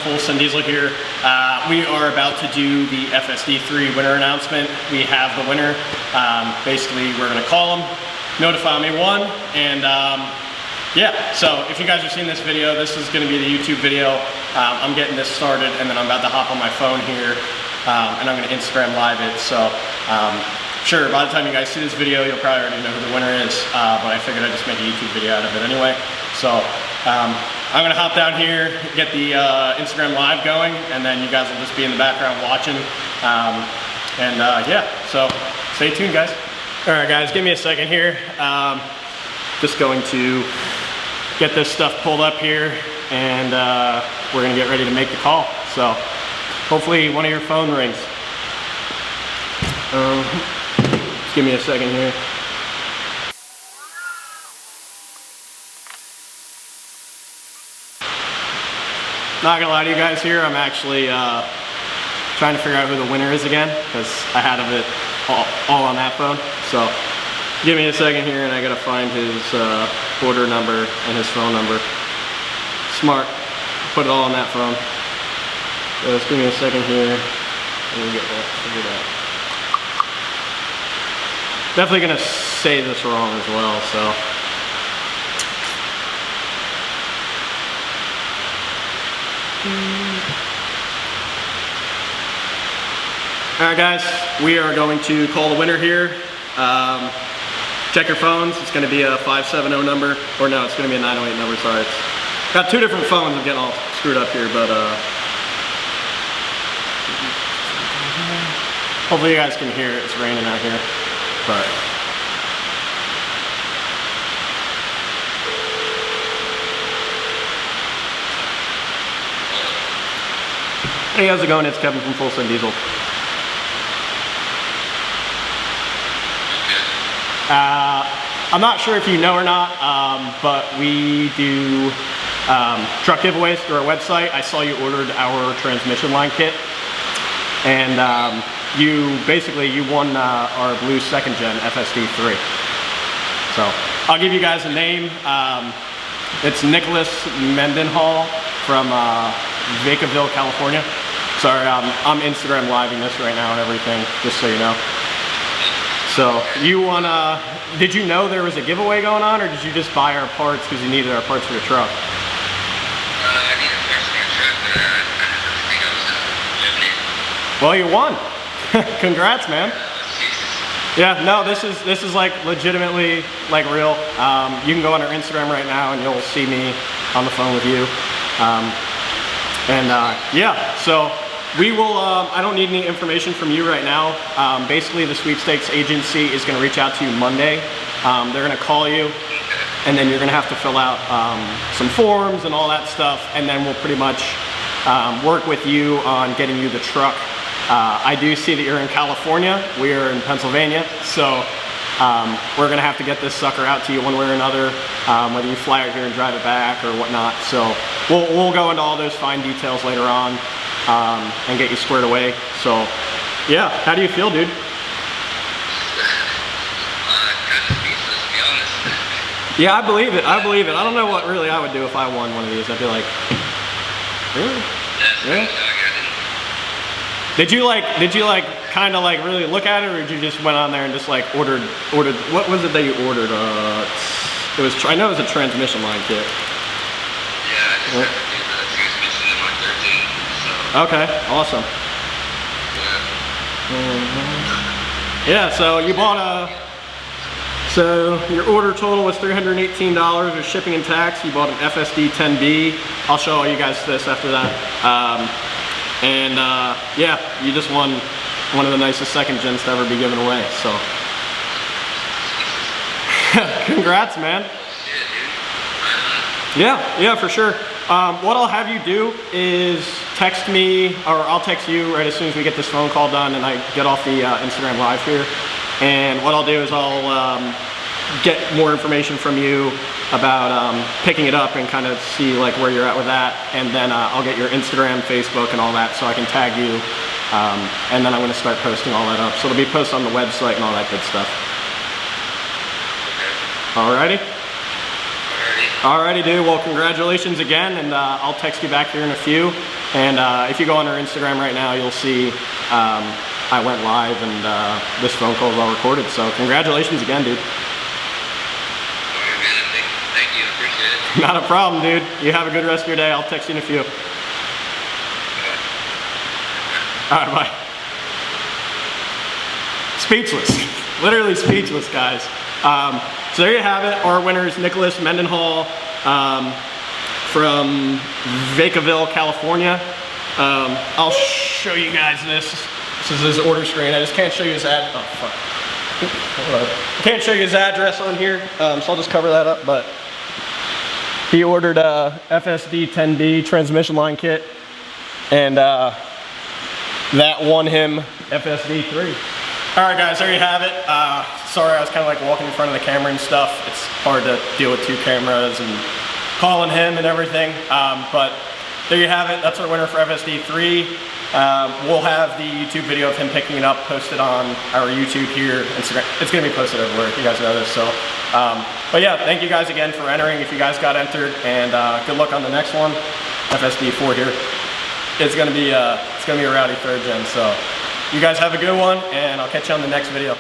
Full Send Diesel here. We are about to do the FSD3 winner announcement. We have the winner. Basically, we're going to call them, notify them they won, and yeah, so if you guys are seeing this video, this is going to be the YouTube video. I'm getting this started, and then I'm about to hop on my phone here, and I'm going to Instagram live it. So sure, by the time you guys see this video, you'll probably already know who the winner is, but I figured I'd just make a YouTube video out of it anyway. So I'm going to hop down here, get the Instagram live going, and then you guys will just be in the background watching. Yeah, so stay tuned, guys. All right, guys, give me a second here. Just going to get this stuff pulled up here, and we're going to get ready to make the call. So hopefully one of your phone rings. Just give me a second here. Not gonna lie to you guys here, I'm actually trying to figure out who the winner is again, because I had it all on that phone. So give me a second here, and I gotta find his order number and his phone number. Smart, put it all on that phone. So just give me a second here, and we'll get that figured out. Definitely gonna say this wrong as well, so. Alright guys, we are going to call the winner here. Check your phones, it's going to be a 570 number, or no, it's going to be a 908 number, sorry. It's got two different phones, I'm getting all screwed up here, but hopefully you guys can hear it, it's raining out here, but. Hey, how's it going? It's Kevin from Full Send Diesel. I'm not sure if you know or not, but we do truck giveaways through our website. I saw you ordered our transmission line kit, and you won our blue 2nd gen FSD3. So I'll give you guys a name. It's Nicholas Mendenhall from Vacaville, California. Sorry, I'm Instagram living this right now and everything, just so you know. So you wanna, did you know there was a giveaway going on, or did you just buy our parts because you needed our parts for your truck? I needed parts for your truck, but I think I was Well, you won. Congrats, man. Yeah, no, this is like legitimately like real. You can go on our Instagram right now and you'll see me on the phone with you. Yeah, so we will, I don't need any information from you right now. Basically the sweepstakes agency is gonna reach out to you Monday. They're gonna call you, and then you're gonna have to fill out some forms and all that stuff, and then we'll pretty much work with you on getting you the truck. I do see that you're in California, we're in Pennsylvania, so we're gonna have to get this sucker out to you one way or another, whether you fly out here and drive it back or whatnot. So we'll go into all those fine details later on and get you squared away. So yeah, how do you feel, dude? kind of speechless, to be honest. Yeah, I believe it. I believe it. I don't know what really I would do if I won one of these. I'd be like, really? Yeah. Did you like kind of like really look at it, or did you just went on there and just like ordered? What was it that you ordered? It was, I know it was a transmission line kit. Yeah, I just had to do the transmission in my 13. So. Okay, awesome. Yeah. Yeah, so you bought so your order total was $318 with shipping and tax. You bought an FSD-10-B. I'll show all you guys this after that. Yeah, you just won one of the nicest 2nd gens to ever be given away, so. Congrats, man. Yeah, for sure. What I'll have you do is text me, or I'll text you right as soon as we get this phone call done and I get off the Instagram live here. And what I'll do is I'll get more information from you about picking it up and kind of see like where you're at with that. And then I'll get your Instagram, Facebook, and all that so I can tag you. And then I'm going to start posting all that up. So it'll be posted on the website and all that good stuff. Alrighty? Alrighty, dude. Well, congratulations again, and I'll text you back here in a few. And if you go on our Instagram right now, you'll see I went live and this phone call is all recorded. So congratulations again, dude. Alright, man. Thank you. Appreciate it. Not a problem, dude. You have a good rest of your day. I'll text you in a few. All right, bye. Speechless. Literally speechless, guys. So there you have it. Our winner is Nicholas Mendenhall from Vacaville, California. I'll show you guys this. This is his order screen. I just can't show you his I can't show you his address on here, so I'll just cover that up. But he ordered a FSD-10-B transmission line kit, and that won him FSD3. All right, guys, there you have it. Sorry, I was kind of like walking in front of the camera and stuff. It's hard to deal with two cameras and calling him and everything. But there you have it. That's our winner for FSD3. We'll have the YouTube video of him picking it up posted on our YouTube here, Instagram. It's gonna be posted everywhere, you guys know this. So, but yeah, thank you guys again for entering. If you guys got entered, and good luck on the next one, FSD4 here. It's gonna be a rowdy third gen. So, you guys have a good one, and I'll catch you on the next video.